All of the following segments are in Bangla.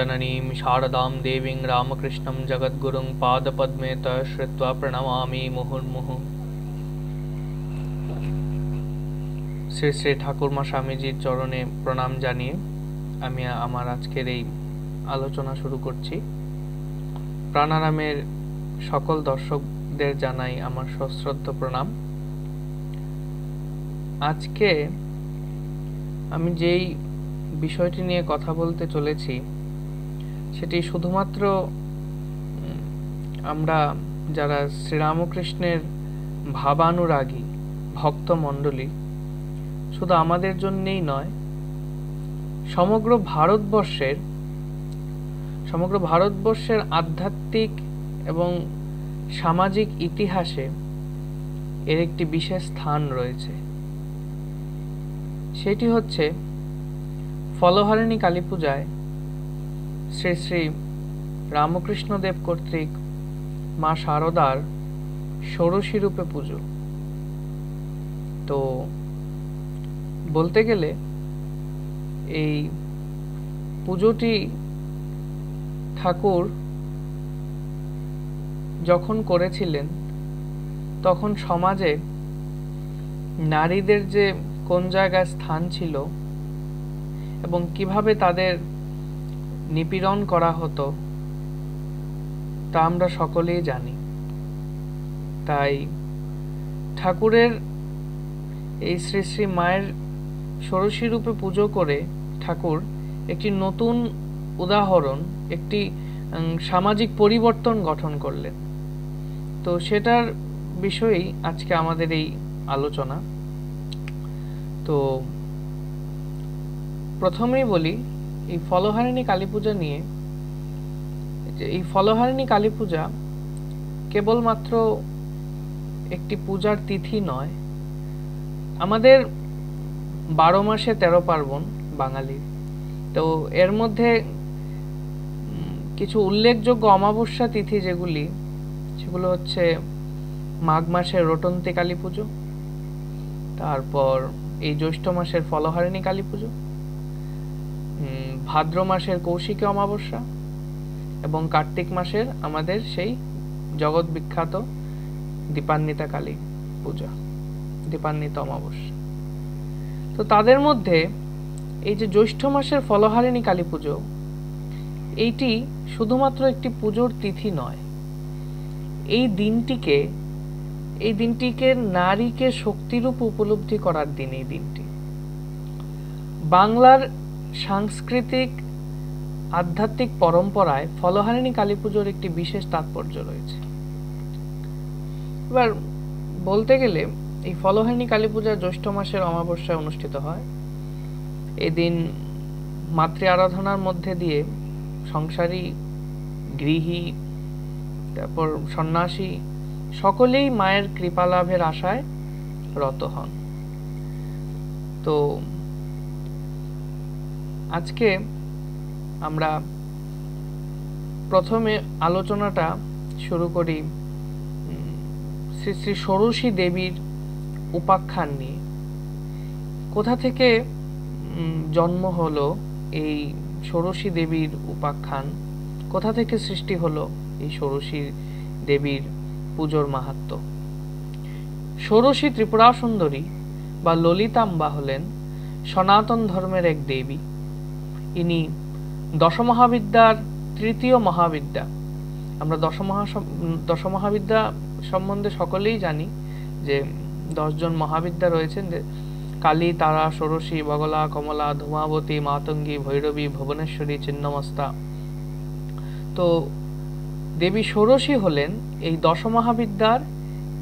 जननीं शारदां देवीं रामकृष्णं जगद्गुरुं पादपद्मे तः श्रुत्वा प्रणमामि मुहुर्मुहुः। শ্রী শ্রী ঠাকুরমা স্বামীজির চরণে প্রণাম জানিয়ে আমি আমার আজকের এই আলোচনা শুরু করছি। প্রাণারামের সকল দর্শকদের জানাই আমার সশ্রদ্ধ প্রণাম। আজকে আমি যেই বিষয়টি নিয়ে কথা বলতে চলেছি সেটি শুধুমাত্র আমরা যারা শ্রীরামকৃষ্ণের ভাবানুরাগী ভক্ত মণ্ডলী শুধু আমাদের জন্যই নয়, সমগ্র ভারতবর্ষের আধ্যাত্মিক এবং সামাজিক ইতিহাসে এর একটি বিশেষ স্থান রয়েছে। সেটি হচ্ছে ফলহারিণী কালী পূজায় শ্রী শ্রী রামকৃষ্ণদেব কর্তৃক মা শারদার ষোড়শী রূপে পুজো। তো বলতে গেলে এই পুজোটি ঠাকুর যখন করেছিলেন তখন সমাজে নারীদের যে কোন জায়গায় স্থান ছিল এবং কিভাবে তাদের নিপীড়ন করা হতো তা আমরা সকলেই জানি। তাই ঠাকুরের এই শ্রী শ্রী মায়ের ষোড়শী রূপে পুজো করে ঠাকুর একটি নতুন উদাহরণ, একটি সামাজিক পরিবর্তন গঠন করলেন। তো সেটার বিষয়েই আজকে আমাদের এই আলোচনা। তো প্রথমেই বলি এই ফলহারিণী কালী পূজা নিয়ে। এই ফলহারিণী কালী পূজা কেবলমাত্র একটি পূজার তিথি নয়, আমাদের 12 মাসে 13 পার্বণ বাঙালির। তো এর মধ্যে কিছু উল্লেখযোগ্য অমাবস্যা তিথি সেগুলো হচ্ছে মাঘ মাসের রটন্তী কালী পুজো, তারপর এই জ্যৈষ্ঠ মাসের ফলহারিণী কালী পুজো, ভাদ্র মাসের কৌশিকী অমাবস্যা এবং কার্তিক মাসের আমাদের সেই জগৎ বিখ্যাত দীপান্বিতা কালী পূজা, দীপান্বিত অমাবস্যা। তো তাদের মধ্যে এই যে জ্যৈষ্ঠ মাসের ফলহারিণী কালী পুজো, এইটি শুধুমাত্র একটি পুজোর তিথি নয়, এই দিনটিকে নারীকে শক্তিরূপ উপলব্ধি করার দিন। এই দিনটি বাংলার সাংস্কৃতিক আধ্যাত্মিক পরম্পরায় ফলহারিণী কালী পুজোর একটি বিশেষ তাৎপর্য রয়েছে। এবার বলতে গেলে এই ফলহারিণী কালী পূজা জ্যৈষ্ঠ মাসের অমাবস্যায় অনুষ্ঠিত হয়। এদিন মাতৃ আরাধনার মধ্যে দিয়ে সংসারী, গৃহী, তারপর সন্ন্যাসী সকলেই মায়ের কৃপা লাভের আশায় রত হন। তো আজকে আমরা প্রথমে আলোচনাটা শুরু করি শ্রী শ্রী ষোড়শী দেবীর উপাখ্যান নিয়ে। কোথা থেকে জন্ম হলো এই ষোড়শী দেবীর উপাখ্যান, কোথা থেকে সৃষ্টি হলো এই ষোড়শী দেবীর পুজোর মাহাত্ম্য। ষোড়শী ত্রিপুরা সুন্দরী বা ললিতাম্বা হলেন সনাতন ধর্মের এক দেবী। ইনি দশমহাবিদ্যার তৃতীয় মহাবিদ্যা। আমরা দশমহাবিদ্যা সম্বন্ধে সকলেই জানি যে 10 জন মহাবিদ্যা রয়েছেন, যে কালী, তারা, ষোড়শী, বগলা, কমলা, ধূমাবতী, মাতঙ্গী, ভৈরবী, ভুবনেশ্বরী, ছিন্নমস্তা। তো দেবী ষোড়শী হলেন এই দশমহাবিদ্যার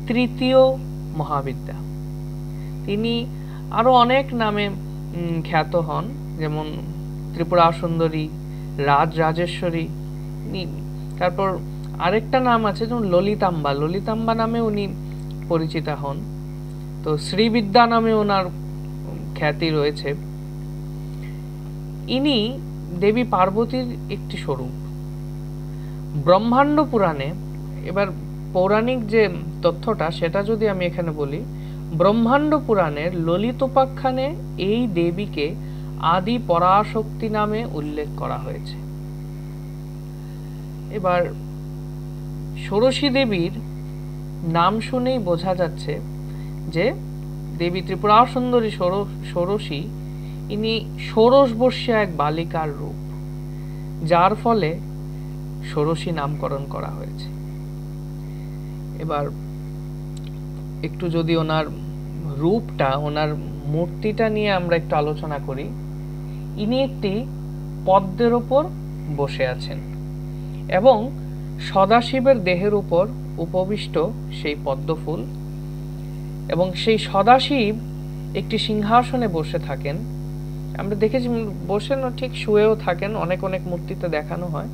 তৃতীয় মহাবিদ্যা। তিনি আরো অনেক নামে খ্যাত হন, যেমন ত্রিপুরা সুন্দরী, রাজেশ্বরী। তারপর আরেকটা নাম আছে যেমন ললিতাম্বা নামে উনি পরিচিতা হন। তো শ্রীবিদ্যা নামে ওনার খ্যাতি রয়েছে। ইনি দেবী পার্বতীর একটি স্বরূপ। ব্রহ্মাণ্ড পুরাণে, এবার পৌরাণিক যে তথ্যটা সেটা যদি আমি এখানে বলি, ব্রহ্মাণ্ড পুরাণের ললিতোপাখ্যানে এই দেবীকে আদি পরাশক্তি নামে উল্লেখ করা হয়েছে। এবার ষোড়শী দেবীর নাম শুনেই বোঝা যাচ্ছে যে দেবী ত্রিপুরা সুন্দরী ষোড়শী ইনি ষোড়শবর্ষীয়া এক বালিকার রূপ, যার ফলে ষোড়শী নামকরণ করা হয়েছে। এবার একটু যদি ওনার রূপটা, ওনার মূর্তিটা নিয়ে আমরা একটু আলোচনা করি। ইনি একটি পদ্মের উপর বসে আছেন এবং সদাশিবের দেহের উপর উপবিষ্ট সেই পদ্মফুল, এবং সেই সদাশিব একটি সিংহাসনে বসে থাকেন। আমরা দেখেছি বসেন, ঠিক শুয়েও থাকেন, অনেক অনেক মূর্তিতে দেখানো হয়।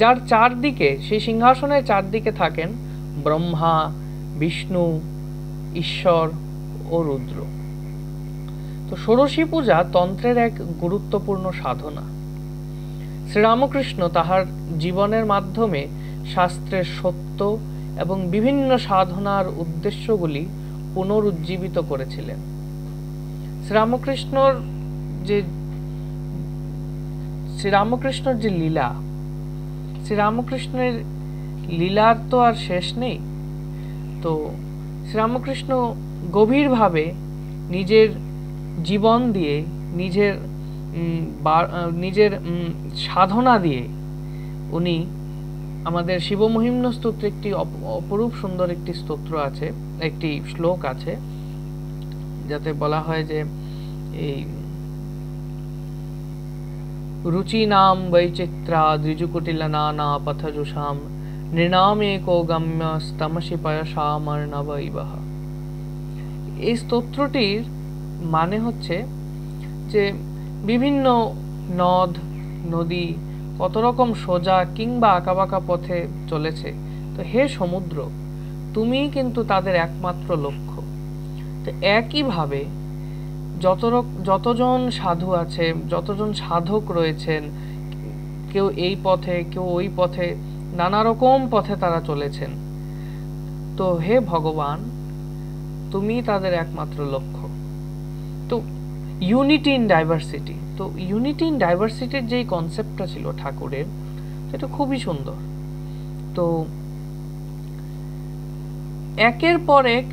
যার চারদিকে, সেই সিংহাসনের চারদিকে থাকেন ব্রহ্মা, বিষ্ণু, ঈশ্বর ও রুদ্র। তো ষোড়শী পূজা তন্ত্রের এক গুরুত্বপূর্ণ সাধনা। শ্রীরামকৃষ্ণ তাহার জীবনের মাধ্যমে শাস্ত্রের সত্য এবং বিভিন্ন সাধনার উদ্দেশ্যগুলি পুনরুজ্জীবিত করেছিলেন। শ্রীরামকৃষ্ণর যে লীলা, শ্রীরামকৃষ্ণের লীলার তো আর শেষ নেই। তো শ্রীরামকৃষ্ণ গভীরভাবে নিজের জীবন দিয়ে, নিজের সাধনা দিয়ে উনি আমাদের শিবমহিম্ন স্তোত্রে একটি অপরূপ সুন্দর একটি স্তোত্র আছে, একটি শ্লোক আছে, যাতে বলা হয় যে এই রুচি নাম বৈচিত্রা দ্বিজুকুটিলা নানা পথজুষাম নৃণামেকো গম্য স্তমসি পয়সামর্ণবৈবহ। এই স্তোত্রটির মানে হচ্ছে যে বিভিন্ন নদ নদী কত রকম সোজা কিংবা আঁকাবাঁকা পথে চলেছে, তো হে সমুদ্র, তুমিই কিন্তু তাদের একমাত্র লক্ষ্য। তো একইভাবে যতজন সাধু আছে, যতজন সাধক রয়েছেন, কেউ এই পথে, কেউ ওই পথে, নানা রকম পথে তারা চলেছেন। তো হে ভগবান, তুমি তাদের একমাত্র লক্ষ্য। তো ইউনিটি ইন ডাইভার্সিটি, তো ইউনিটি ইন ডাইভার্সিটির যেই কনসেপ্টটা ছিল ঠাকুরের, এটা খুবই সুন্দর। তো একের পর এক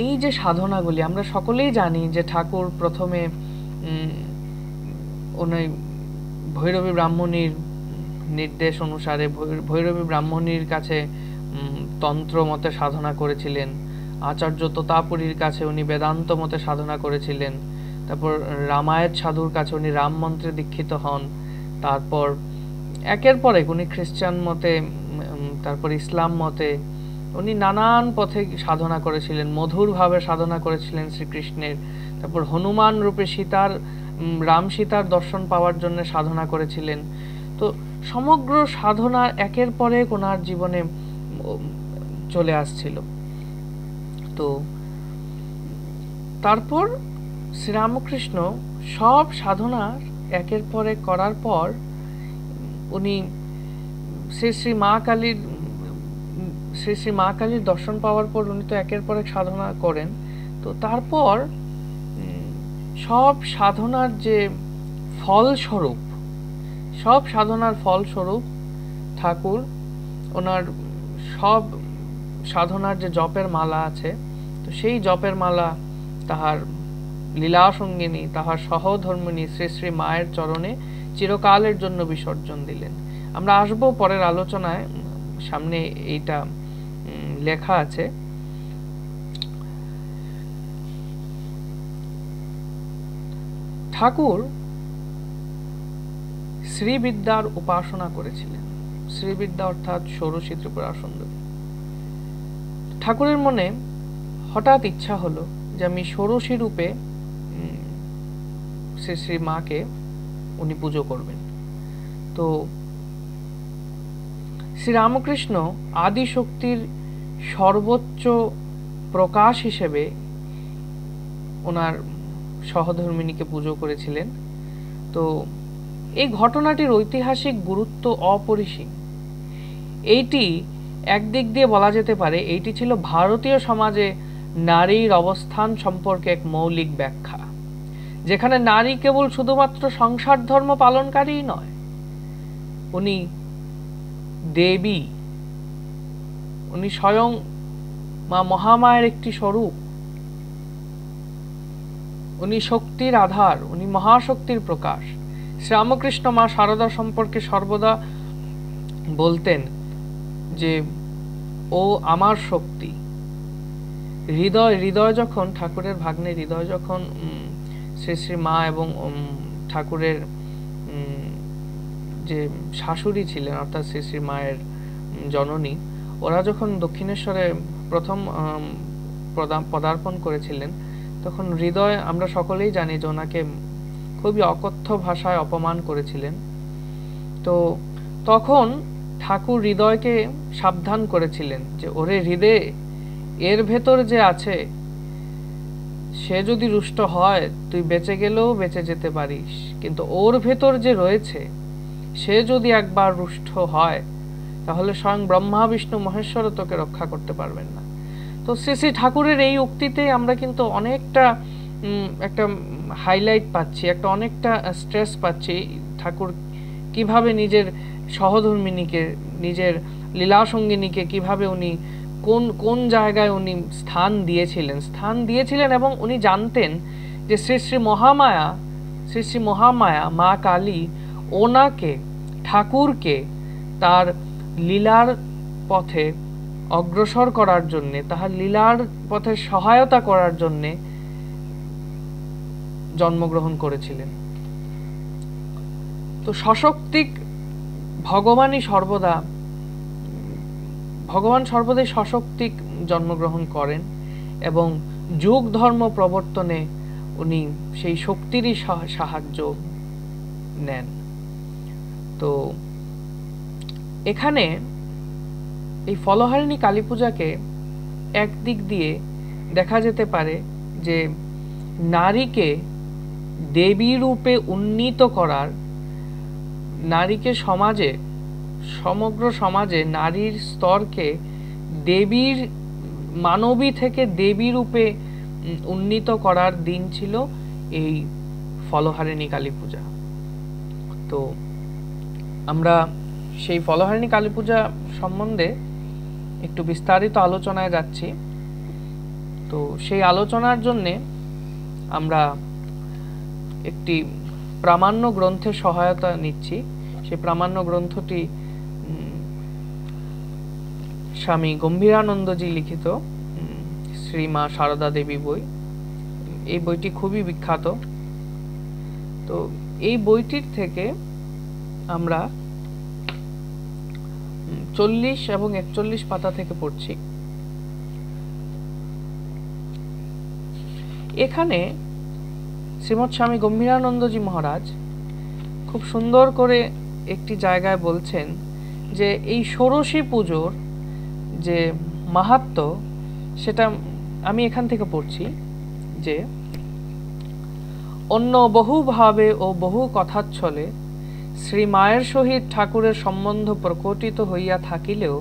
এই যে সাধনাগুলি, আমরা সকলেই জানি যে ঠাকুর প্রথমে উনি ভৈরবী ব্রাহ্মণীর নির্দেশ অনুসারে ভৈরবী ব্রাহ্মণীর কাছে তন্ত্র মতে সাধনা করেছিলেন। আচার্য তোতাপুরীর কাছে উনি বেদান্ত মতে সাধনা করেছিলেন। তারপর রামায়ণ সাধুর কাছে উনি রাম মন্ত্রে দীক্ষিত হন। তারপর একের পর এক উনি খ্রিস্টান মতে, তারপর ইসলাম মতে, উনি নানান পথে সাধনা করেছিলেন, মধুরভাবে সাধনা করেছিলেন শ্রীকৃষ্ণের। তারপর হনুমান রূপে রাম সীতার দর্শন পাওয়ার জন্য সাধনা করেছিলেন। তো সমগ্র সাধনা একের পর এক ওনার জীবনে চলে আসছিল। তো তারপর শ্রীরামকৃষ্ণ সব সাধনার একের পর এক করার পর উনি শ্রী মা কালীর দর্শন পাওয়ার পর উনি তো একের পর এক সাধনা করেন। তো তারপর সব সাধনার যে ফলস্বরূপ, সব সাধনার ফলস্বরূপ ঠাকুর ওনার সব সাধনার যে জপের মালা আছে, তো সেই জপের মালা তাহার লীলা সঙ্গিনী, তাহার সহধর্মিণী শ্রী শ্রী মায়ের চরণে চিরকালের জন্য বিসর্জন দিলেন। আমরা আসবো পরের আলোচনায়, সামনে এইটা লেখা আছে। ঠাকুর শ্রীবিদ্যার উপাসনা করেছিলেন। শ্রীবিদ্যা অর্থাৎ ষোড়শী ত্রিপুরা সুন্দরী। ঠাকুরের মনে হঠাৎ ইচ্ছা হলো যে আমি ষোড়শী রূপে শ্রী শ্রী মাকে উনি পুজো করবেন। তো শ্রীরামকৃষ্ণ আদি শক্তির সর্বোচ্চ প্রকাশ হিসেবে ওনার সহধর্মিণীকে পুজো করেছিলেন। তো এই ঘটনাটির ঐতিহাসিক গুরুত্ব অপরিসীম। এইটি একদিক দিয়ে বলা যেতে পারে এইটি ছিল ভারতীয় সমাজে নারীর অবস্থান সম্পর্কে এক মৌলিক ব্যাখ্যা, যেখানে নারী কেবল শুধুমাত্র সংসার ধর্ম পালনকারী নয়, উনি দেবী, উনি স্বয়ং মা মহামায়ের একটি স্বরূপ, উনি শক্তির আধার, উনি মহাশক্তির প্রকাশ। শ্রীরামকৃষ্ণ মা শারদা সম্পর্কে সর্বদা বলতেন যে ও আমার শক্তি। হৃদয় যখন ঠাকুরের ভাগ্নে হৃদয় যখন শ্রী শ্রী মা এবং ঠাকুরের যে শাশুড়ি ছিলেন অর্থাৎ শ্রী শ্রী মায়ের জননী, ওরা যখন দক্ষিণেশ্বরে প্রথম পদার্পণ করেছিলেন, তখন হৃদয়, আমরা সকলেই জানি যে ওনাকে খুবই অকথ্য ভাষায় অপমান করেছিলেন। তো তখন ঠাকুর হৃদয়কে সাবধান করেছিলেন যে ওরে হৃদয়, এর ভেতর যে আছে সে যদি রুষ্ট হয় তুই বেঁচে গেলেও বেঁচে যেতে পারিস, কিন্তু ওর ভেতর যে রয়েছে সে যদি একবার রুষ্ট হয় তাহলে স্বয়ং ব্রহ্মা বিষ্ণু মহেশ্বর তোকে রক্ষা করতে পারবেন না। তো শ্রী শ্রী ঠাকুরের এই উক্তিতে আমরা কিন্তু অনেকটা একটা হাইলাইট পাচ্ছি, একটা অনেকটা স্ট্রেস পাচ্ছি ঠাকুর কিভাবে নিজের সহধর্মিনীকে, নিজের লীলাসঙ্গিনীকে কিভাবে উনি কোন জায়গায় উনি স্থান দিয়েছিলেন এবং উনি জানতেন যে শ্রী শ্রী মহামায়া মা কালী ওনাকে, ঠাকুরকে তার লীলার পথে অগ্রসর করার জন্যে, তাহার লীলার পথে সহায়তা করার জন্যে জন্মগ্রহণ করেছিলেন। তো সশক্তিক ভগবান সর্বদাই সশক্তিক জন্মগ্রহণ করেন এবং যোগ ধর্ম প্রবর্তনে উনি সেই শক্তিরই সাহায্য নেন। তো এখানে এই ফলহারিণী কালী পূজাকে একদিক দিয়ে দেখা যেতে পারে যে নারীকে দেবী রূপে উন্নীত করার, নারীকে সমগ্র সমাজে নারীর স্তরকে দেবীর, মানবী থেকে দেবী রূপে উন্নীত করার দিন ছিল এই ফলহারিণী কালী পূজা। তো আমরা সেই ফলহারিণী কালী পূজা সম্বন্ধে একটু বিস্তারিত আলোচনায় যাচ্ছি। তো সেই আলোচনার জন্যে আমরা একটি প্রামাণ্য গ্রন্থের সহায়তা নিচ্ছি। সেই প্রামাণ্য গ্রন্থটি স্বামী গম্ভীরানন্দজি লিখিত শ্রী মা শারদা দেবী বই। এই বইটি খুবই বিখ্যাত। তো এই বইটির থেকে আমরা 40 এবং 41 পাতা থেকে পড়ছি। এখানে শ্রীমৎ স্বামী গম্ভীরানন্দজি মহারাজ খুব সুন্দর করে একটি জায়গায় বলছেন যে এই ষোড়শী পুজোর যে মাহাত্ম্য, সেটা আমি এখান থেকে পড়ছি যে অন্য বহু ভাবে ও বহু কথাচ্ছলে শ্রী মায়ের সহিত ঠাকুরের সম্বন্ধ প্রকটিত হইয়া থাকিলেও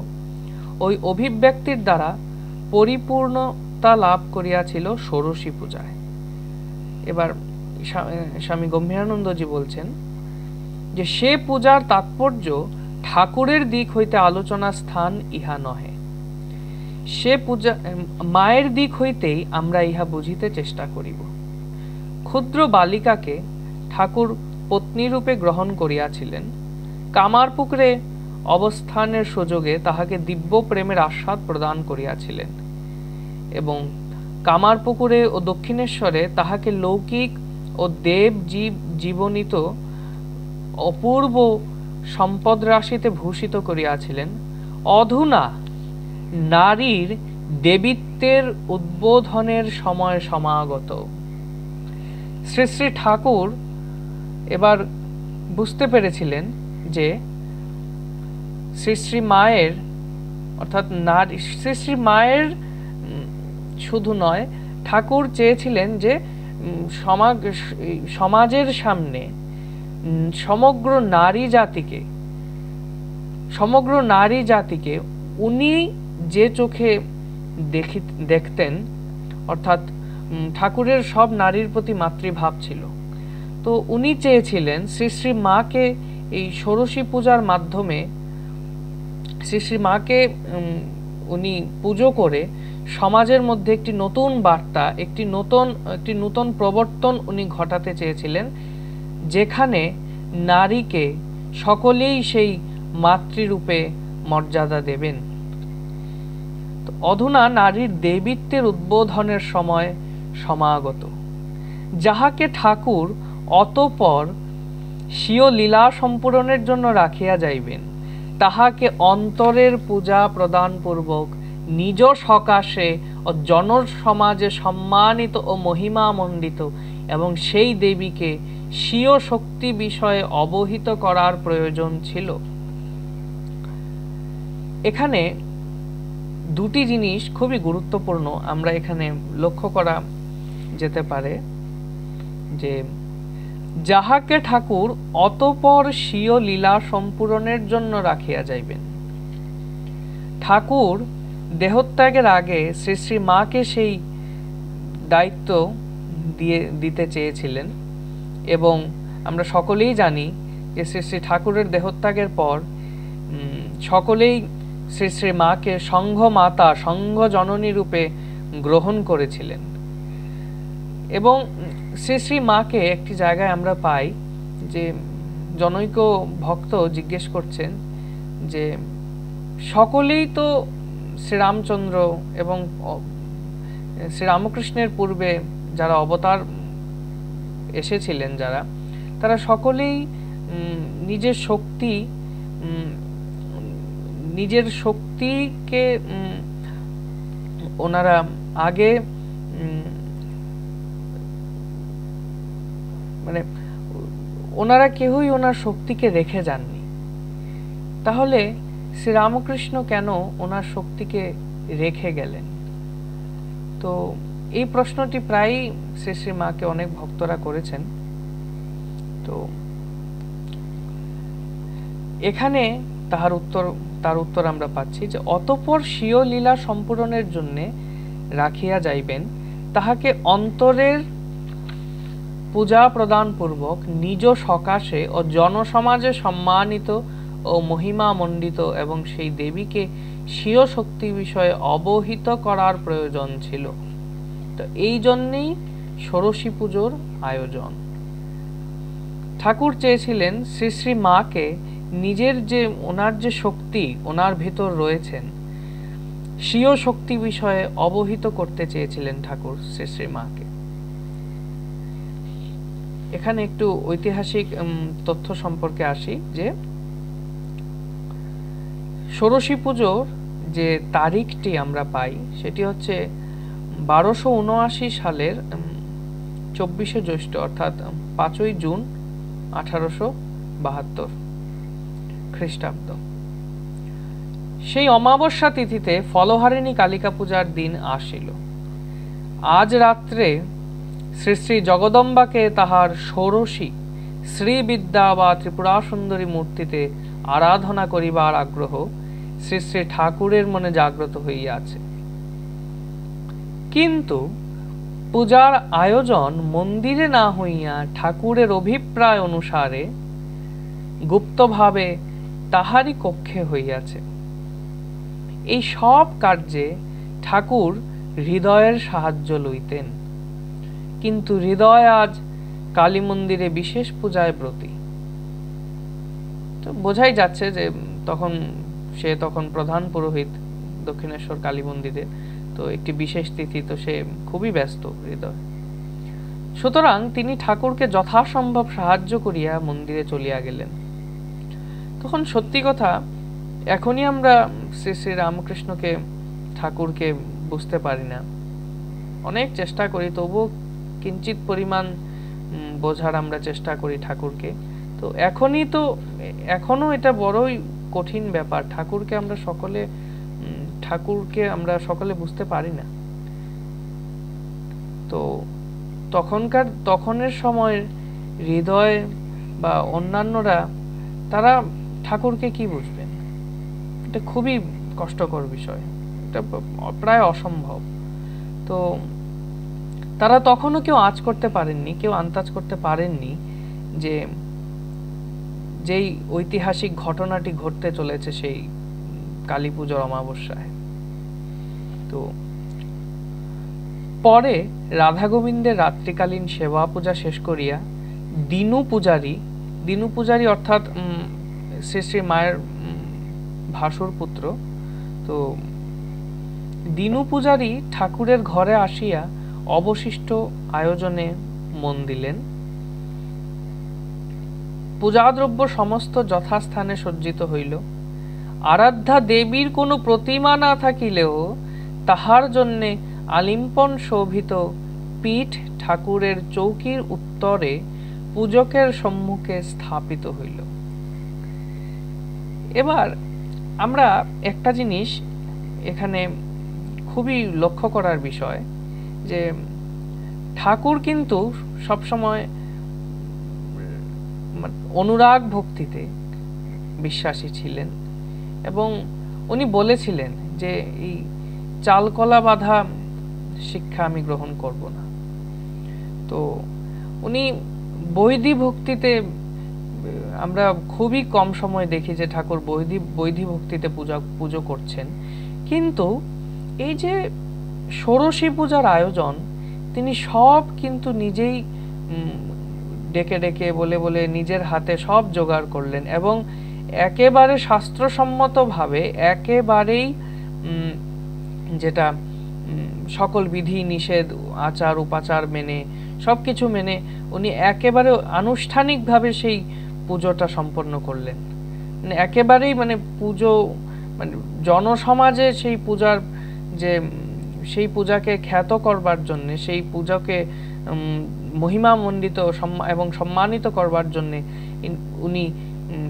ওই অভিব্যক্তির দ্বারা পরিপূর্ণতা লাভ করিয়াছিল ষোড়শী পূজায়। এবার স্বামী গম্ভীরানন্দজি বলছেন যে সে পূজার তাৎপর্য ঠাকুরের দিক হইতে আলোচনার স্থান ইহা নহে, সে পূজা মায়ের দিক হইতেই আমরা ইহা বুঝিতে চেষ্টা করিব। ক্ষুদ্র বালিকাকে ঠাকুর পত্নীরূপে গ্রহণ করিয়াছিলেন, কামারপুকুরে অবস্থানের সুযোগে তাহাকে দিব্য প্রেমের আস্বাদ প্রদান করিয়াছিলেন এবং কামারপুকুরে ও দক্ষিণেশ্বরে তাহাকে লৌকিক ও দেব জীবনীত অপূর্ব সম্পদ রাশিতে ভূষিত করিয়াছিলেন। অধুনা নারীর দেবীত্বের উদ্বোধনের সময় সমাগত। শ্রী শ্রী ঠাকুর এবার বুঝতে পেরেছিলেন যে শ্রী শ্রী মায়ের, অর্থাৎ নারী, শ্রী শ্রী মায়ের শুধু নয়, ঠাকুর চেয়েছিলেন যে সমাজের সামনে সমগ্র নারী জাতিকে উনি যে চোখে দেখতেন, অর্থাৎ ঠাকুরের সব নারীর প্রতি মাতৃভাব ছিল। তো উনি চেয়েছিলেন শ্রী শ্রী মাকে এই ষোড়শী পূজার মাধ্যমে শ্রী শ্রী মাকে উনি পুজো করে সমাজের মধ্যে একটি নতুন বার্তা, একটি নতুন প্রবর্তন উনি ঘটাতে চেয়েছিলেন, যেখানে নারীকে সকলেই সেই মাতৃরূপে মর্যাদা দেবেন। তো অধুনা নারীর দেবীত্বের উদ্বোধনের সময় সমাগত, যাহাকে ঠাকুর অতঃপর স্বীয় লীলা সম্পূরণের জন্য রাখিয়া যাইবেন, তাহাকে অন্তরের পূজা প্রদান পূর্বক নিজ সকাশে ও জনসমাজে সম্মানিত ও মহিমামণ্ডিত এবং সেই দেবীকে স্বীয় শক্তি বিষয়ে অবহিত করার প্রয়োজন ছিল। এখানে দুটি জিনিস খুবই গুরুত্বপূর্ণ আমরা এখানে লক্ষ্য করা যেতে পারে, যে যাহাকে ঠাকুর অতঃপর স্বীয় লীলা সম্পূরণের জন্য রাখিয়া যাইবেন। ঠাকুর দেহত্যাগের আগে শ্রী শ্রী মাকে সেই দায়িত্ব দিতে চেয়েছিলেন, এবং আমরা সকলেই জানি যে শ্রী শ্রী ঠাকুরের দেহত্যাগের পর সকলেই শ্রী শ্রী মাকে সংঘ মাতা, সংঘ জননী রূপে গ্রহণ করেছিলেন। এবং শ্রী শ্রী মাকে একটি জায়গায় আমরা পাই যে জনৈক ভক্ত জিজ্ঞেস করছেন যে সকলেই তো শ্রীরামচন্দ্র এবং শ্রীরামকৃষ্ণের পূর্বে যারা অবতার এসেছিলেন, তারা সকলেই নিজের শক্তিকে ওনারা আগে মানে ওনারা কেউই ওনার শক্তিকে রেখে যাননি। তাহলে শ্রীরামকৃষ্ণ কেন ওনার শক্তিকে রেখে গেলেন? তো এই প্রশ্নটি প্রায়ই শ্রী শ্রী মাকে অনেক ভক্তরা করেছেন। তো এখানে তার উত্তর আমরা পাচ্ছি যে অতঃপর স্বীয় লীলা সম্পূরণের জন্য রাখিয়া যাইবেন, তাহাকে অন্তরের পূজা প্রদান পূর্বক নিজ সকাশে ও জনসমাজে সম্মানিত ও মহিমামণ্ডিত এবং সেই দেবীকে স্বীয় শক্তি বিষয়ে অবহিত করার প্রয়োজন ছিল। তো এই জন্যেই ষোড়শী পুজোর আয়োজন। ঠাকুর চেয়েছিলেন শ্রী শ্রী মাকে নিজের ওনার যে শক্তি ওনার ভিতর রয়েছেন, স্বীয় শক্তি বিষয়ে অবহিত করতে চেয়েছিলেন ঠাকুর শ্রী শ্রী মাকে। এখানে একটু ঐতিহাসিক তথ্য সম্পর্কে আসি, যে ষোড়শী পুজোর যে তারিখটি আমরা পাই সেটি হচ্ছে 1279 সালের 24শে জ্যৈষ্ঠ, অর্থাৎ 5ই জুন 1872 খ্রিস্টাব্দ। সেই অমাবস্যা তিথিতে ফলহারিণী কালিকা পূজার দিন আসিল। আজ রাত্রে শ্রী শ্রী জগদম্বাকে তাহার ষোড়শী শ্রীবিদ্যা বা ত্রিপুরা সুন্দরী মূর্তিতে আরাধনা করিবার আগ্রহ শ্রী শ্রী ঠাকুরের মনে জাগ্রত হইয়াছে। কিন্তু পূজার আয়োজন মন্দিরে না হইয়া ঠাকুরের অভিপ্রায় অনুসারে গুপ্তভাবে তাহারই কক্ষে হইয়াছে। এই সব কার্যে ঠাকুর হৃদয়ের সাহায্য লইতেন, কিন্তু হৃদয় আজ কালী মন্দিরে বিশেষ পূজায় ব্রতী। তো বোঝাই যাচ্ছে যে তখন প্রধান পুরোহিত দক্ষিণেশ্বর কালী মন্দিরে, তো একটি বিশেষ তিথি, তো সে খুবই ব্যস্ত হৃদয়। সুতরাং তিনি ঠাকুরকে যথাসম্ভব সাহায্য করিয়া মন্দিরে চলিয়া গেলেন। তখন সত্যি কথা, এখনই আমরা শ্রী শ্রী রামকৃষ্ণকে ঠাকুরকে বুঝতে পারি না, অনেক চেষ্টা করি, তবুও কিঞ্চিত পরিমাণ বোঝার আমরা চেষ্টা করি ঠাকুরকে। তো এখনো এটা বড়ই কঠিন ব্যাপার, ঠাকুরকে আমরা সকলে বুঝতে পারি না। তো তখনের সময়ের হৃদয় বা অন্যান্যরা তারা ঠাকুরকে কি বুঝবেন? এটা খুবই কষ্টকর বিষয়, এটা প্রায় অসম্ভব। তো তারা তখনও কেউ আঁচ করতে পারেননি, কেউ আন্দাজ করতে পারেননি যেই ঐতিহাসিক ঘটনাটি ঘটতে চলেছে কালী পুজোর অমাবস্যায়। তো পরে রাধা গোবিন্দের রাত্রিকালীন সেবা পূজা শেষ করিয়া দিনু পূজারী অর্থাৎ শ্রী শ্রী মায়ের ভাসুর পুত্র, তো দিনু পূজারী ঠাকুরের ঘরে আসিয়া অবশিষ্ট আয়োজনে মন দিলেন। পূজাদ্রব্য সমস্ত যথাস্থানে সজ্জিত হইল। আরাধ্যা দেবীর কোনো প্রতিমা না থাকিলেও তাহার জন্যে আলিম্পন শোভিত পীঠ ঠাকুরের চৌকির উত্তরে পূজকের সম্মুখে স্থাপিত হইল। এবার আমরা একটা জিনিস এখানে খুবই লক্ষ্য করার বিষয়, যে ঠাকুর কিন্তু সবসময় অনুরাগ ভক্তিতে বিশ্বাসী ছিলেন এবং উনি বলেছিলেন যে এই চালকলা বাঁধা শিক্ষা আমি গ্রহণ করব না। তো উনি বৈধি ভক্তিতে, আমরা খুবই কম সময় দেখি যে ঠাকুর বৈধি ভক্তিতে পুজো করছেন, কিন্তু এই যে ষোড়শী পূজার আয়োজন তিনি সব কিন্তু নিজেই ডেকে ডেকে বলে বলে নিজের হাতে সব জোগাড় করলেন এবং একেবারে শাস্ত্রসম্মতভাবে একেবারেই যেটা সকল বিধি নিষেধ আচার উপাচার মেনে সবকিছু মেনে উনি একেবারে আনুষ্ঠানিকভাবে সেই পুজোটা সম্পন্ন করলেন। মানে একেবারেই পুজো জনসমাজে সেই পূজার যে সেই পূজাকে খ্যাত করবার জন্য, সেই পূজাকে মহিমামণ্ডিত এবং সম্মানিত করবার জন্য উনি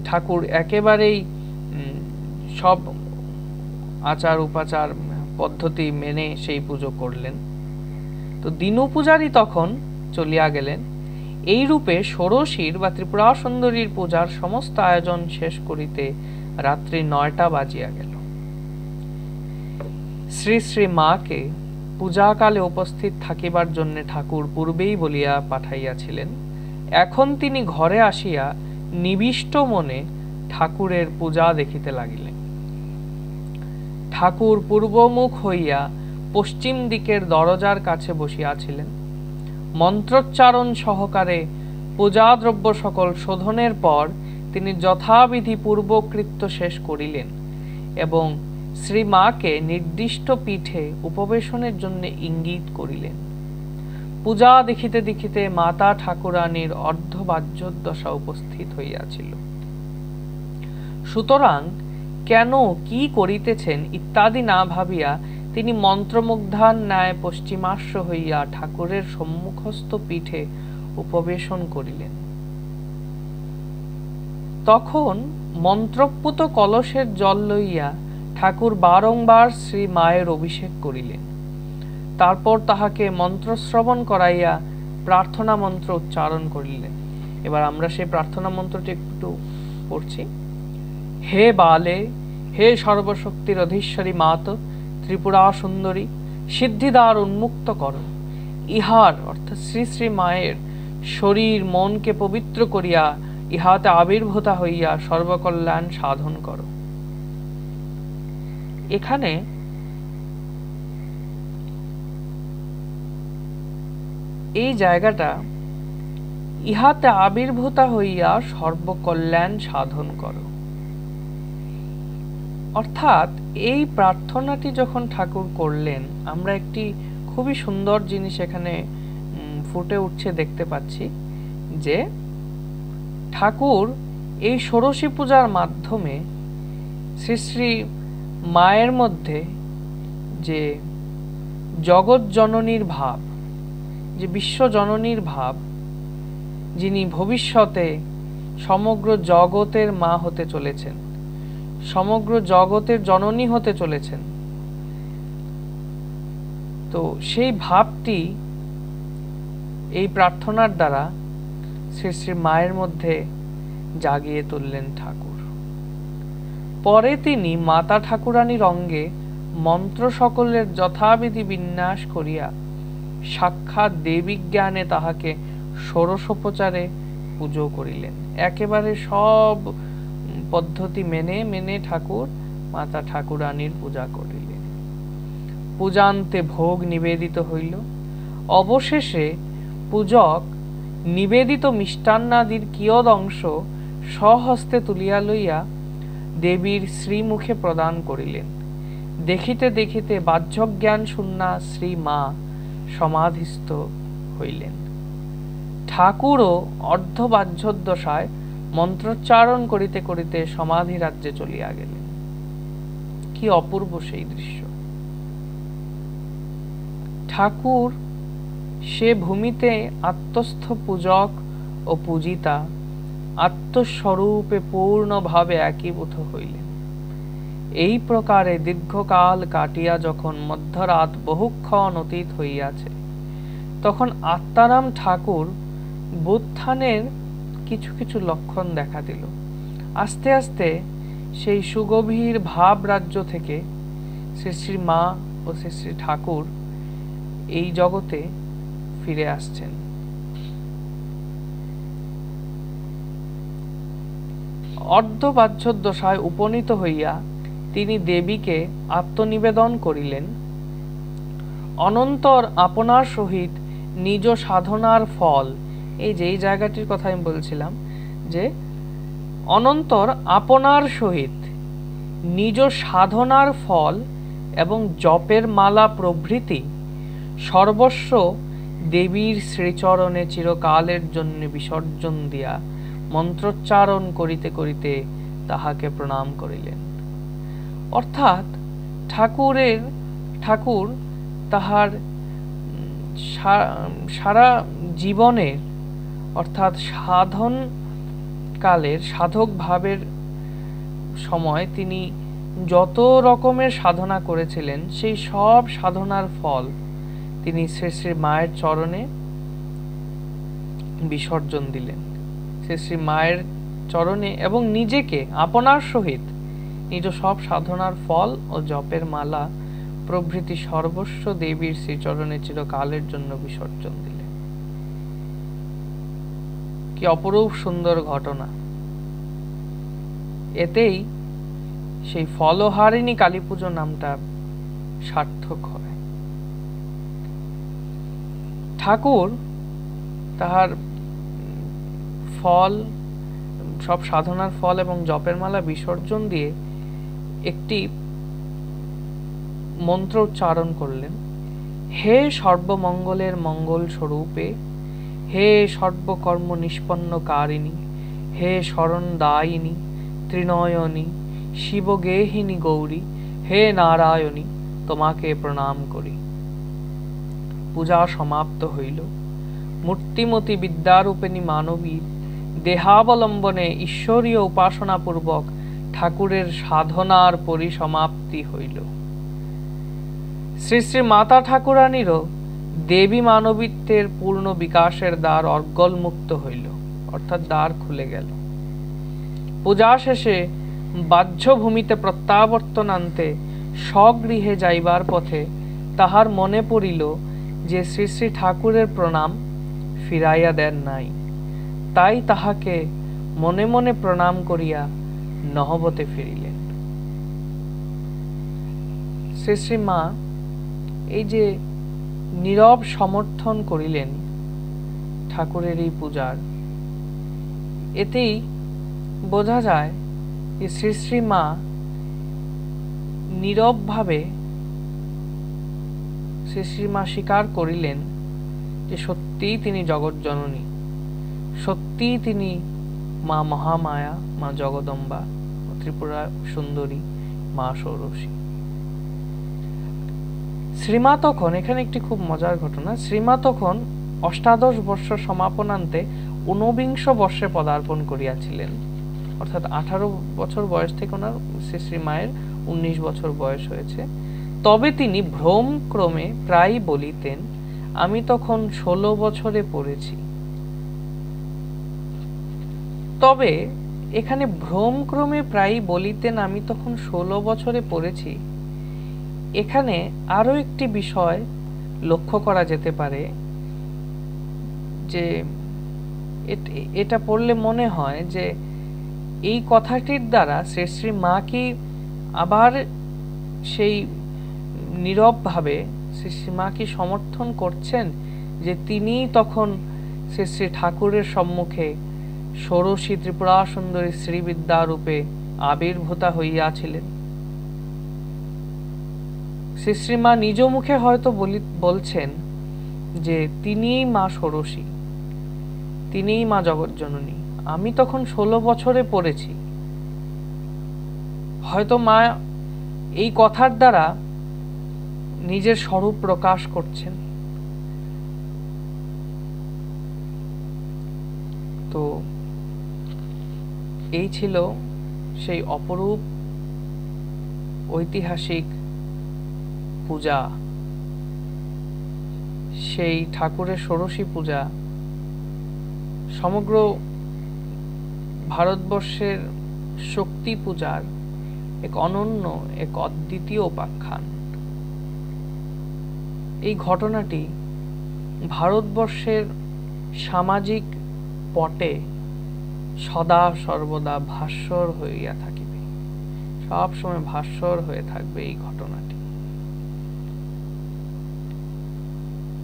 ঠাকুর একেবারেই সব আচার উপাচার পদ্ধতি মেনে সেই পুজো করলেন। তো দিনু পূজারী তখন চলিয়া গেলেন। এই রূপে ষোড়শীর বা ত্রিপুরা সুন্দরীর পূজার সমস্ত আয়োজন শেষ করিতে রাত্রি 9টা বাজিয়া গেল। শ্রী শ্রী মাকে পূজাকালে উপস্থিত থাকিবার জন্য ঠাকুর পূর্বেই বলিয়া পাঠাইয়াছিলেন। এখন তিনি ঘরে আসিয়া নিবিষ্ট মনে ঠাকুরের পূজা দেখিতে লাগিলেন। ঠাকুর পূর্বমুখ হইয়া পশ্চিম দিকের দরজার কাছে বসিয়াছিলেন। মন্ত্রোচ্চারণ সহকারে পূজাদ্রব্য সকল শোধনের পর তিনি যথাবিধি পূর্বকৃত্য শেষ করিলেন এবং শ্রীমাকে নির্দিষ্ট পীঠে উপবেশনের জন্য ইঙ্গিত করিলেন। পূজা দেখিতে দেখিতে মাতা ঠাকুরানীর অর্ধবাহ্যোদশা উপস্থিত হইয়াছিল। সুতরাং কেন কি করিতেছেন ইত্যাদি না ভাবিয়া তিনি মন্ত্রমুগ্ধার ন্যায় পশ্চিমাশ্ব হইয়া ঠাকুরের সম্মুখস্থ পীঠে উপবেশন করিলেন। তখন মন্ত্রপুত কলসের জল লইয়া ঠাকুর বারংবার শ্রী মায়ের অভিষেক করিলেন। তারপর তাহাকে মন্ত্রশ্রবণ করাইয়া প্রার্থনা মন্ত্র উচ্চারণ করিলেন। এবার আমরা সেই প্রার্থনা মন্ত্রটি একটু পড়ছি। হে বালে, হে সর্বশক্তির অধীশ্বরী মাত, ত্রিপুরা সুন্দরী, সিদ্ধিদ্বার উন্মুক্ত করো। ইহার অর্থাৎ শ্রী শ্রী মায়ের শরীর মনকে পবিত্র করিয়া ইহাতে আবির্ভূতা হইয়া সর্বকল্যাণ সাধন করো। এখানে এই জায়গাটা ইহাতে আবির্ভূতা হইয়া সর্বকল্যাণ সাধন করো, অর্থাৎ এই প্রার্থনাটি যখন ঠাকুর করলেন আমরা একটি খুবই সুন্দর জিনিস এখানে ফুটে উঠছে দেখতে পাচ্ছি, যে ঠাকুর এই ষোড়শী পূজার মাধ্যমে শ্রী শ্রী মায়ের মধ্যে যে জগৎ জননীর ভাব, যে বিশ্ব জননীর ভাব, যিনি ভবিষ্যতে সমগ্র জগতের মা হতে চলেছেন, সমগ্র জগতের জননী হতে চলেছেন, তো সেই ভাবটি এই প্রার্থনার দ্বারা শ্রী শ্রী মায়ের মধ্যে জাগিয়ে তুললেন ঠাকুর। পরে তিনি মাতা ঠাকুরানীর অঙ্গে মন্ত্র সকলের যথাবিধি বিন্যাস করিয়া সাক্ষাৎ দেবী জ্ঞানে তাহাকে ষোড়শোপচারে পুজো করিলেন। একেবারে সব পদ্ধতি মেনে মেনে ঠাকুর মাতা ঠাকুরানীর পূজা করিলেন। পূজান্তে ভোগ নিবেদিত হইল। অবশেষে পূজক নিবেদিত মিষ্টান্নাদির কিয়দ অংশ স্বহস্তে তুলিয়া লইয়া দেবীর শ্রীমুখে প্রদান করিলেন। দেখিতে দেখিতে বাহ্যজ্ঞান শূন্যা শ্রী মা সমাধিস্থ হইলেন। ঠাকুরও অর্ধবাহ্যোদশায় মন্ত্রোচ্চারণ করিতে করিতে সমাধি রাজ্যে চলিয়া গেলেন। কি অপূর্ব সেই দৃশ্য! ঠাকুর সে ভূমিতে আত্মস্থ পূজক ও পূজিতা আত্মস্বরূপে পূর্ণভাবে একীভূত হইলেন। এই প্রকারে দীর্ঘকাল কাটিয়া যখন মধ্যরাত বহুক্ষণ অতীত হইয়াছে, তখন আত্মারাম ঠাকুর বোত্থানের কিছু কিছু লক্ষণ দেখা দিল। আস্তে আস্তে সেই সুগভীর ভাব রাজ্য থেকে শ্রী শ্রী মা ও শ্রী শ্রী ঠাকুর এই জগতে ফিরে আসছেন। অর্ধবাহ্যোদশায় উপনীত হইয়া তিনি দেবীকে আত্মনিবেদন করিলেন। অনন্তর আপনার সহিত নিজ সাধনার ফল, এই যে এই জায়গাটির কথা আমি বলছিলাম, যে অনন্তর আপনার সহিত নিজ সাধনার ফল এবং জপের মালা প্রভৃতি সর্বস্ব দেবীর শ্রীচরণে চিরকালের জন্য বিসর্জন দিয়া মন্ত্রোচ্চারণ করিতে করিতে তাহাকে প্রণাম করিলেন। অর্থাৎ ঠাকুর তাহার সারা জীবনের, অর্থাৎ সাধন কালের সাধক ভাবের সময় তিনি যত রকমের সাধনা করেছিলেন, সেই সব সাধনার ফল তিনি শ্রী শ্রী মায়ের চরণে বিসর্জন দিলেন। শ্রী শ্রী মায়ের চরণে এবং নিজেকে আপনার সহিত নিজ সব সাধনার ফল ও জপের মালা প্রভৃতি সর্বস্ব দেবীর শ্রীচরণে চিরকালের জন্য বিসর্জন দিলেন। কি অপরূপ সুন্দর ঘটনা! এতেই সেই ফলহারিণী কালী পুজো নামটা সার্থক হয়। ঠাকুর তাহার ফল, সব সাধনার ফল এবং জপের মালা বিসর্জন দিয়ে একটি মন্ত্র উচ্চারণ করলেন। হে সর্বমঙ্গলের মঙ্গল স্বরূপে, হে সর্বকর্ম নিষ্পন্নকারিণী, হে শরণদায়িনী ত্রিনয়নী শিবগেহিনী গৌরী, হে নারায়ণী, তোমাকে প্রণাম করি। পূজা সমাপ্ত হইল। মূর্তিমতী বিদ্যারূপিণী মানবী দেহাবলম্বনে ঈশ্বরীয় উপাসনা পূর্বক ঠাকুরের সাধনার পরিসমাপ্তি হইল। শ্রী শ্রী মাতা ঠাকুরানীরও দেবী মানবীত্বের পূর্ণ বিকাশের দ্বার অর্গলমুক্ত হইল, অর্থাৎ দ্বার খুলে গেল। পূজা শেষে বাহ্যভূমিতে প্রত্যাবর্তনান্তে স্বগৃহে যাইবার পথে তাহার মনে পড়িল যে শ্রী শ্রী ঠাকুরের প্রণাম ফিরাইয়া দেন নাই। তাই তাহাকে মনে মনে প্রণাম করিয়া নহবতে ফিরিলেন। শ্রী শ্রী মা এই যে নীরব সমর্থন করিলেন ঠাকুরের এই পূজার, এতেই বোঝা যায় যে শ্রী শ্রী মা নীরবভাবে শ্রী শ্রী মা স্বীকার করিলেন যে সত্যিই তিনি জগৎ জননী, সত্যিই তিনি মা মহামায়া, মা জগদম্বা, ত্রিপুরা সুন্দরী, মা ষোড়শী। শ্রীমা তখন, এখানে একটি খুব মজার ঘটনা, শ্রীমা তখন অষ্টাদশ বর্ষ সমাপনান্তে ঊনবিংশ বর্ষে পদার্পণ করিয়াছিলেন। অর্থাৎ 18 বছর বয়স থেকে ওনার শ্রী শ্রী মায়ের 19 বছর বয়স হয়েছে। তবে তিনি ভ্রমক্রমে প্রায় বলিতেন, আমি তখন 16 বছরে পড়েছি। তবে এখানে ভ্রমক্রমে প্রায় বলিতেন আমি তখন 16 বছরে পড়েছি, এখানে আরো একটি বিষয় লক্ষ্য করা যেতে পারে, যে এটা পড়লে মনে হয় যে এই কথাটির দ্বারা শ্রী শ্রী মা কি আবার সেই নীরবভাবে শ্রী শ্রীমাকে সমর্থন করছেন যে তিনি তখন শ্রী শ্রী ঠাকুরের সম্মুখে ষোড়শী ত্রিপুরা সুন্দরী শ্রীবিদ্যা রূপে আবির্ভূতা হইয়াছিলেন। শ্রী শ্রীমা নিজ মুখে হয়তো বলছেন যে তিনিই মা ষোড়শী, তিনিই মা জগৎজননী। আমি তখন 16 বছরে পড়েছি। হয়তো মা এই কথার দ্বারা নিজের স্বরূপ প্রকাশ করছেন। তো এই ছিল সেই অপরূপ ঐতিহাসিক পূজা, সেই ঠাকুরের ষোড়শী পূজা সমগ্র ভারতবর্ষের শক্তি পূজার এক অনন্য, এক অদ্বিতীয় উপাখ্যান। এই ঘটনাটি ভারতবর্ষের সামাজিক পটে সদা সর্বদা ভাস্বর হইয়া থাকিবে, সব সময় ভাস্বর হয়ে থাকবে এই ঘটনাটি।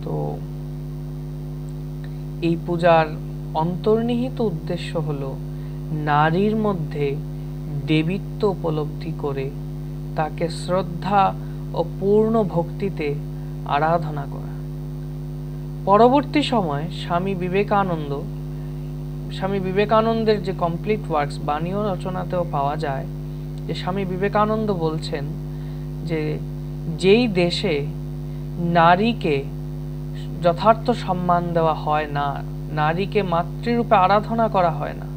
তো এই পূজার অন্তর্নিহিত উদ্দেশ্য হলো নারীর মধ্যে দেবীত্ব উপলব্ধি করে তাকে শ্রদ্ধা ও পূর্ণ ভক্তিতে আরাধনা করা। পরবর্তী সময় স্বামী বিবেকানন্দের যে কমপ্লিট ওয়ার্কস বাণীয় রচনাতেও পাওয়া যায় যে স্বামী বিবেকানন্দ বলছেন যে যেই দেশে নারীকে যথার্থ সম্মান দেওয়া হয় না, নারীকে মাতৃরূপে আরাধনা করা হয় না,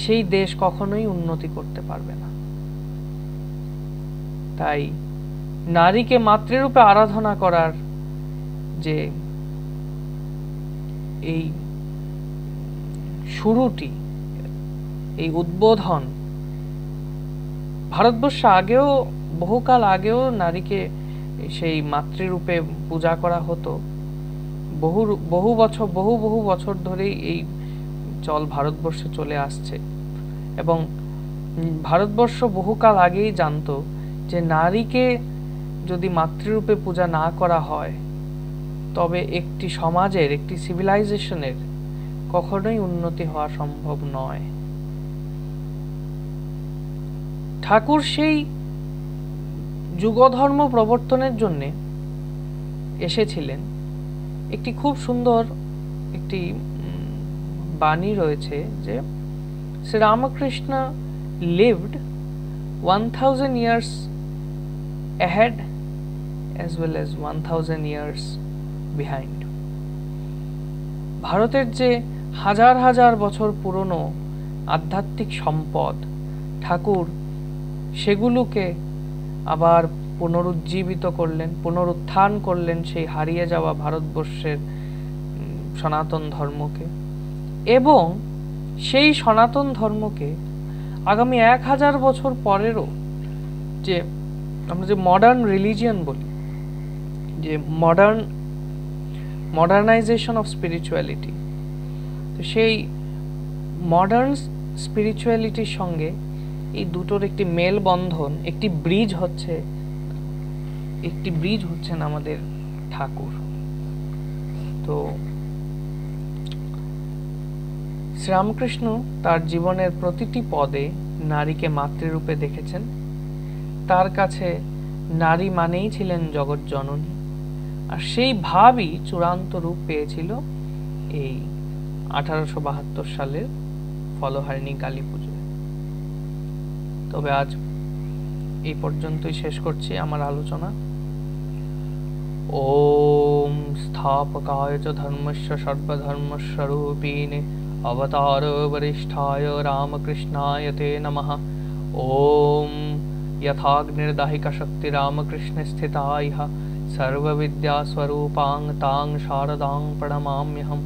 সেই দেশ কখনোই উন্নতি করতে পারবে না। তাই নারীকে মাতৃরূপে আরাধনা করার যে এই শুরুটি, এই উদ্বোধন, ভারতবর্ষে আগেও বহুকাল আগেও নারীকে সেই মাতৃরূপে পূজা করা হতো। বহু বছর ধরেই এই চল ভারতবর্ষে চলে আসছে এবং ভারতবর্ষ বহুকাল আগেই জানতো যে নারীকে যদি মাতৃরূপে পূজা না করা হয় তবে একটি সমাজের, একটি সিভিলাইজেশনের কখনোই উন্নতি হওয়া সম্ভব নয়। ঠাকুর সেই যুগধর্ম প্রবর্তনের জন্য এসেছিলেন। একটি খুব সুন্দর একটি বাণী রয়েছে যে Shri Ramakrishna lived 1000 years ahead as well as 1000 years behind. ভারতের যে হাজার হাজার বছর পুরনো আধ্যাত্মিক সম্পদ, ঠাকুর সেগুলোকে আবার পুনরুজ্জীবিত করলেন, পুনরুত্থান করলেন সেই হারিয়ে যাওয়া ভারতবর্ষের সনাতন ধর্মকে, এবং সেই সনাতন ধর্মকে আগামী 1000 বছর পরেরও যে আমরা যে মডার্ন রিলিজিয়ন বলি, যে মডার্নাইজেশন অফ স্পিরিচুয়ালিটি, তো সেই মডার্ন স্পিরিচুয়ালিটির সঙ্গে এই দুটোর একটি মেলবন্ধন, একটি ব্রিজ হচ্ছেন আমাদের ঠাকুর। তো শ্রীরামকৃষ্ণ তার জীবনের প্রতিটি পদে নারীকে মাতৃরূপে দেখেছেন। তার কাছে নারী মানেই ছিলেন জগৎ জননী, আর সেই ভাবই চূড়ান্ত রূপ পেয়েছিল এই 1872 সালের ফলহারিণী কালী পুজোয়। তবে আজ এই পর্যন্তই শেষ করছি আমার আলোচনা। ওম স্থাপকায় চ ধর্মস্য সর্বধর্মস্বরূপিণে अवतार वरिष्ठाय रामकृष्णाय ते नमः। ओम यथाग्निर्दाहिका शक्ति रामकृष्ण स्थितायः सर्वविद्या स्वरूपां तां शारदां प्रणमाम्यहम्।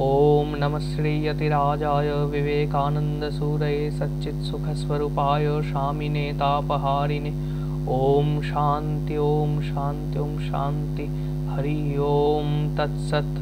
ओम नमः श्री यतिराजाय विवेकानंद सूरये सच्चित् सुख स्वरूपाय शामिने तापहारिणे। ओम शांति ओम शांति ओम शांति। हरि ओम तत्सत्।